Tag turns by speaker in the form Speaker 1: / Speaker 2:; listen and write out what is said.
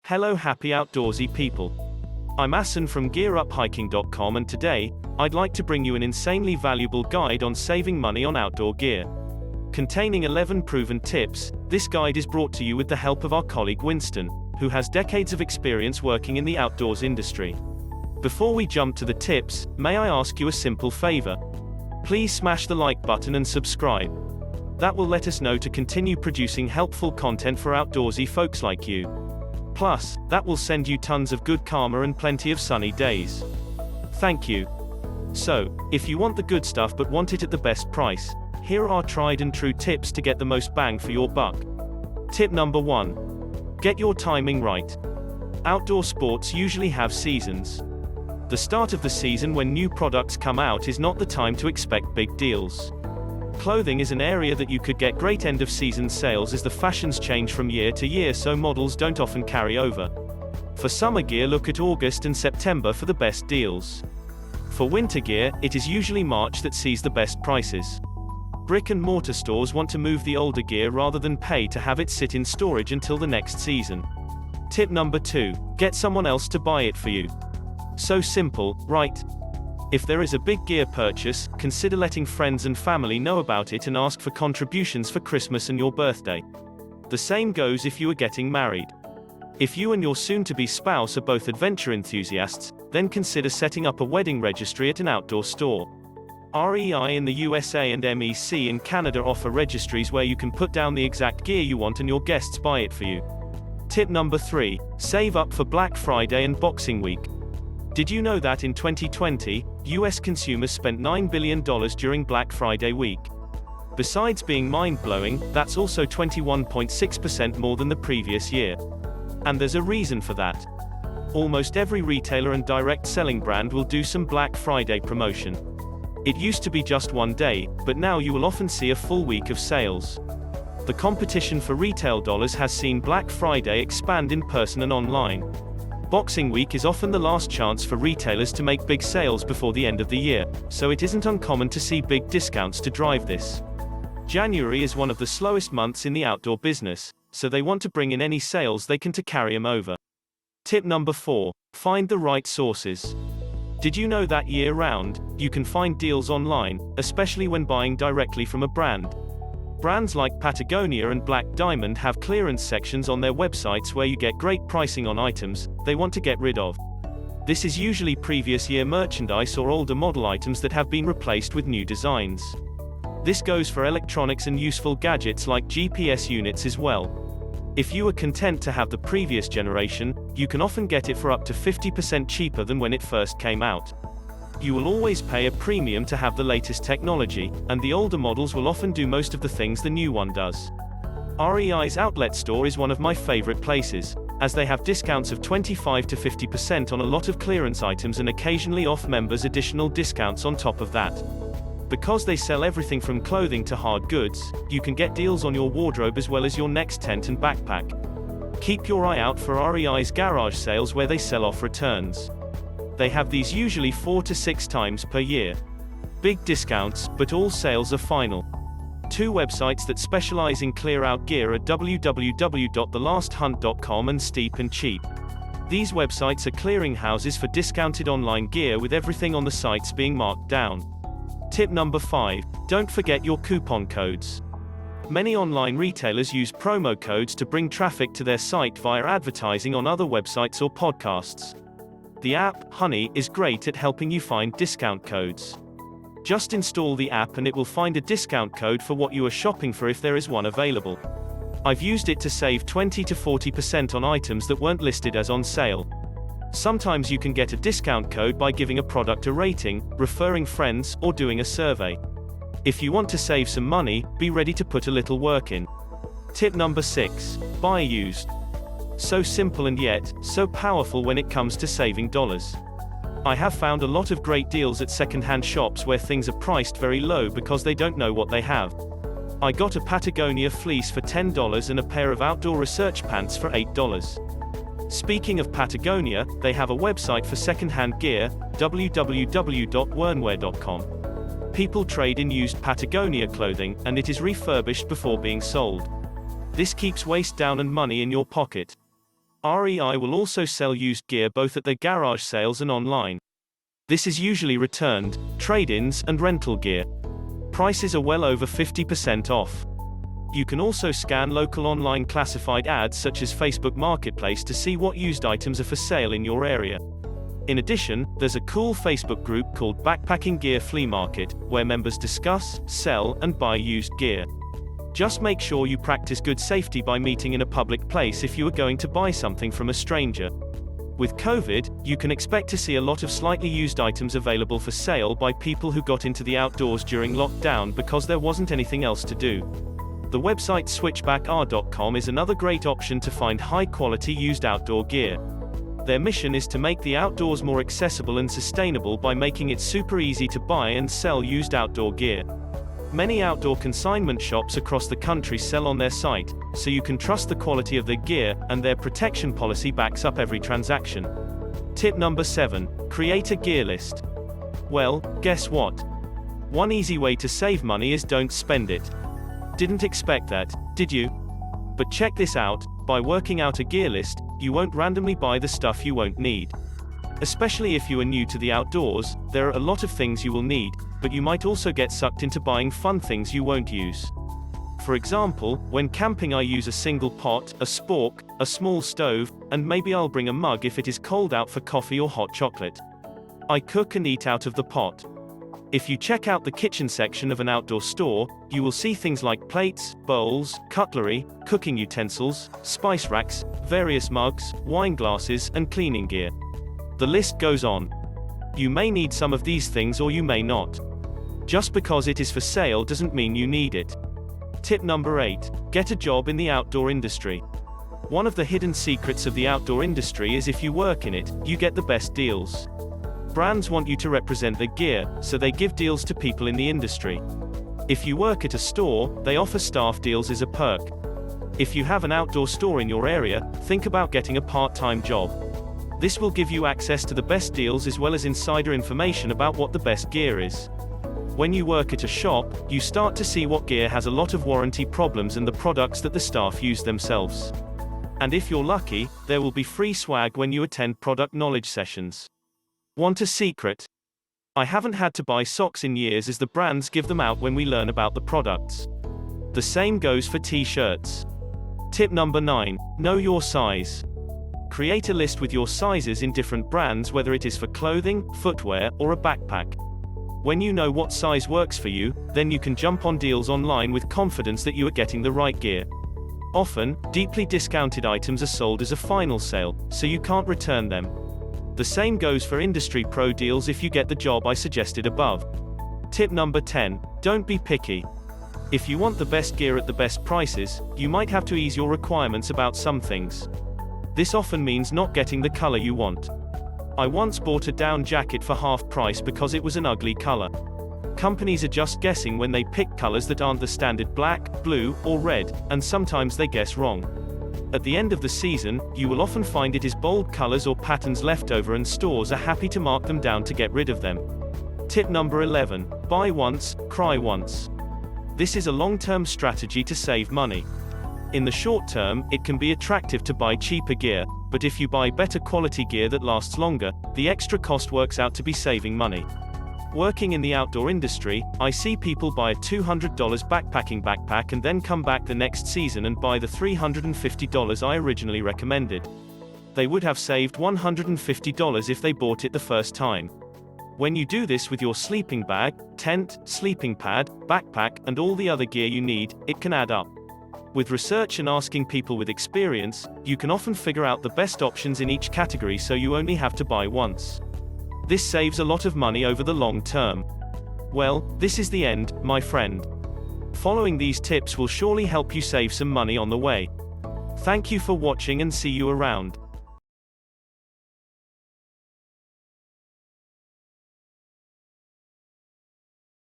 Speaker 1: Hello happy outdoorsy people. I'm Asan from GearUpHiking.com, and today, I'd like to bring you an insanely valuable guide on saving money on outdoor gear. Containing 11 proven tips, this guide is brought to you with the help of our colleague Winston, who has decades of experience working in the outdoors industry. Before we jump to the tips, may I ask you a simple favor? Please smash the like button and subscribe. That will let us know to continue producing helpful content for outdoorsy folks like you. Plus, that will send you tons of good karma and plenty of sunny days. Thank you. So, if you want the good stuff but want it at the best price, here are our tried and true tips to get the most bang for your buck. Tip number 1. Get your timing right. Outdoor sports usually have seasons. The start of the season when new products come out is not the time to expect big deals. Clothing is an area that you could get great end-of-season sales as the fashions change from year to year, so models don't often carry over. For summer gear, look at August and September for the best deals. For winter gear, it is usually March that sees the best prices. Brick-and-mortar stores want to move the older gear rather than pay to have it sit in storage until the next season. Tip number 2. Get someone else to buy it for you. So simple, right? If there is a big gear purchase, consider letting friends and family know about it and ask for contributions for Christmas and your birthday. The same goes if you are getting married. If you and your soon-to-be spouse are both adventure enthusiasts, then consider setting up a wedding registry at an outdoor store. REI in the USA and MEC in Canada offer registries where you can put down the exact gear you want and your guests buy it for you. Tip number 3. Save up for Black Friday and Boxing Week. Did you know that in 2020, US consumers spent $9 billion during Black Friday week? Besides being mind-blowing, that's also 21.6% more than the previous year. And there's a reason for that. Almost every retailer and direct selling brand will do some Black Friday promotion. It used to be just one day, but now you will often see a full week of sales. The competition for retail dollars has seen Black Friday expand in person and online. Boxing Week is often the last chance for retailers to make big sales before the end of the year, so it isn't uncommon to see big discounts to drive this. January is one of the slowest months in the outdoor business, so they want to bring in any sales they can to carry them over. Tip number 4. Find the right sources. Did you know that year-round, you can find deals online, especially when buying directly from a brand? Brands like Patagonia and Black Diamond have clearance sections on their websites where you get great pricing on items they want to get rid of. This is usually previous year merchandise or older model items that have been replaced with new designs. This goes for electronics and useful gadgets like GPS units as well. If you are content to have the previous generation, you can often get it for up to 50% cheaper than when it first came out. You will always pay a premium to have the latest technology, and the older models will often do most of the things the new one does. REI's outlet store is one of my favorite places, as they have discounts of 25 to 50% on a lot of clearance items and occasionally off members additional discounts on top of that. Because they sell everything from clothing to hard goods, you can get deals on your wardrobe as well as your next tent and backpack. Keep your eye out for REI's garage sales where they sell off returns. They have these usually 4 to 6 times per year. Big discounts, but all sales are final. 2 websites that specialize in clear-out gear are www.thelasthunt.com and Steep and Cheap. These websites are clearinghouses for discounted online gear with everything on the sites being marked down. Tip number 5. Don't forget your coupon codes. Many online retailers use promo codes to bring traffic to their site via advertising on other websites or podcasts. The app, Honey, is great at helping you find discount codes. Just install the app and it will find a discount code for what you are shopping for if there is one available. I've used it to save 20 to 40% on items that weren't listed as on sale. Sometimes you can get a discount code by giving a product a rating, referring friends, or doing a survey. If you want to save some money, be ready to put a little work in. Tip number 6. Buy used. So simple and yet, so powerful when it comes to saving dollars. I have found a lot of great deals at second-hand shops where things are priced very low because they don't know what they have. I got a Patagonia fleece for $10 and a pair of outdoor research pants for $8. Speaking of Patagonia, they have a website for second-hand gear, www.wernwear.com. People trade in used Patagonia clothing, and it is refurbished before being sold. This keeps waste down and money in your pocket. REI will also sell used gear both at their garage sales and online. This is usually returned, trade-ins, and rental gear. Prices are well over 50% off. You can also scan local online classified ads such as Facebook Marketplace to see what used items are for sale in your area. In addition, there's a cool Facebook group called Backpacking Gear Flea Market, where members discuss, sell, and buy used gear. Just make sure you practice good safety by meeting in a public place if you are going to buy something from a stranger. With COVID, you can expect to see a lot of slightly used items available for sale by people who got into the outdoors during lockdown because there wasn't anything else to do. The website switchbackr.com is another great option to find high-quality used outdoor gear. Their mission is to make the outdoors more accessible and sustainable by making it super easy to buy and sell used outdoor gear. Many outdoor consignment shops across the country sell on their site, so you can trust the quality of their gear, and their protection policy backs up every transaction. Tip number 7. Create a gear list. Well, guess what? One easy way to save money is don't spend it. Didn't expect that, did you? But check this out, by working out a gear list, you won't randomly buy the stuff you won't need. Especially if you are new to the outdoors, there are a lot of things you will need, but you might also get sucked into buying fun things you won't use. For example, when camping I use a single pot, a spork, a small stove, and maybe I'll bring a mug if it is cold out for coffee or hot chocolate. I cook and eat out of the pot. If you check out the kitchen section of an outdoor store, you will see things like plates, bowls, cutlery, cooking utensils, spice racks, various mugs, wine glasses, and cleaning gear. The list goes on. You may need some of these things or you may not. Just because it is for sale doesn't mean you need it. Tip number 8. Get a job in the outdoor industry. One of the hidden secrets of the outdoor industry is if you work in it, you get the best deals. Brands want you to represent their gear, so they give deals to people in the industry. If you work at a store, they offer staff deals as a perk. If you have an outdoor store in your area, think about getting a part-time job. This will give you access to the best deals as well as insider information about what the best gear is. When you work at a shop, you start to see what gear has a lot of warranty problems and the products that the staff use themselves. And if you're lucky, there will be free swag when you attend product knowledge sessions. Want a secret? I haven't had to buy socks in years as the brands give them out when we learn about the products. The same goes for t-shirts. Tip number 9. Know your size. Create a list with your sizes in different brands, whether it is for clothing, footwear, or a backpack. When you know what size works for you, then you can jump on deals online with confidence that you are getting the right gear. Often, deeply discounted items are sold as a final sale, so you can't return them. The same goes for industry pro deals if you get the job I suggested above. Tip number 10. Don't be picky. If you want the best gear at the best prices, you might have to ease your requirements about some things. This often means not getting the color you want. I once bought a down jacket for half price because it was an ugly color. Companies are just guessing when they pick colors that aren't the standard black, blue, or red, and sometimes they guess wrong. At the end of the season, you will often find it is bold colors or patterns left over and stores are happy to mark them down to get rid of them. Tip number 11. Buy once, cry once. This is a long-term strategy to save money. In the short term, it can be attractive to buy cheaper gear, but if you buy better quality gear that lasts longer, the extra cost works out to be saving money. Working in the outdoor industry, I see people buy a $200 backpacking backpack and then come back the next season and buy the $350 I originally recommended. They would have saved $150 if they bought it the first time. When you do this with your sleeping bag, tent, sleeping pad, backpack, and all the other gear you need, it can add up. With research and asking people with experience, you can often figure out the best options in each category so you only have to buy once. This saves a lot of money over the long term. Well, this is the end, my friend. Following these tips will surely help you save some money on the way. Thank you for watching and see you around.